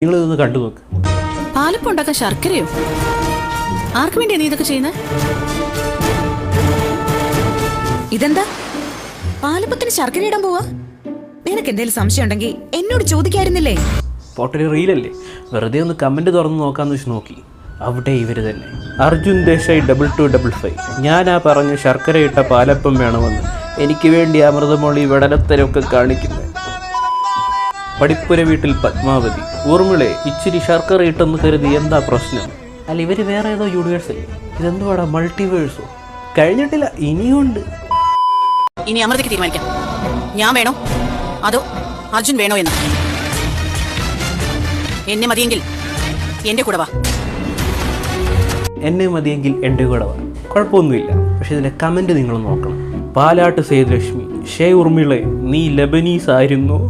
നിങ്ങളിതൊന്ന് കണ്ടു നോക്ക്. പാലപ്പം ഉണ്ടാക്കാൻ ശർക്കരയോ? ആർക്കു വേണ്ടിയാ നീ ഇതൊക്കെ ചെയ്യുന്നത്? ഇതെന്താ പാലപ്പത്തിന് ശർക്കര ഇടാൻ പോവാ? നിനക്ക് എന്തെങ്കിലും സംശയം ഉണ്ടെങ്കിൽ എന്നോട് ചോദിക്കായിരുന്നില്ലേ? പോട്ടൊരു റീലല്ലേ, വെറുതെ ഒന്ന് കമൻറ്റ് തുറന്ന് നോക്കാമെന്ന് വെച്ച് നോക്കി. അവിടെ ഇവർ തന്നെ അർജുൻ ദേശായി 2255 ഞാനാ പറഞ്ഞ ശർക്കര ഇട്ട പാലപ്പം വേണമെന്ന് എനിക്ക് വേണ്ടി അമൃതമൊളി വെടലത്തരൊക്കെ കാണിക്കുന്നത്. പടിപ്പുര വീട്ടിൽ പത്മാവതി ഊർമിളെ ഇച്ചിരി ശർക്കര ഇട്ടെന്ന് കരുതി എന്താ പ്രശ്നം? അല്ല, ഇവർ വേറെ ഏതോ യൂണിവേഴ്സല്ലേ? ഇതെന്തുവാടാ മൾട്ടിവേഴ്സോ? കഴിഞ്ഞിട്ടില്ല, ഇനിയുണ്ട്. ഇനി അമൃതയ്ക്ക് തീരുമാനിക്കാം, ഞാൻ വേണോ അതോ അർജുൻ വേണോ എന്ന്. എന്നെ മതിയെങ്കിൽ എന്റെ കൂടെ വാ. എന്നെ മതിയെങ്കിൽ എൻ്റെ കൂടെ വാ, കുഴപ്പമൊന്നുമില്ല. പക്ഷെ ഇതിൻ്റെ കമൻറ്റ് നിങ്ങൾ നോക്കണം. പാലാട്ട് സേതുലക്ഷ്മി, ഷേ ഉർമിളെ നീ ലബനീസ് ആയിരുന്നോ?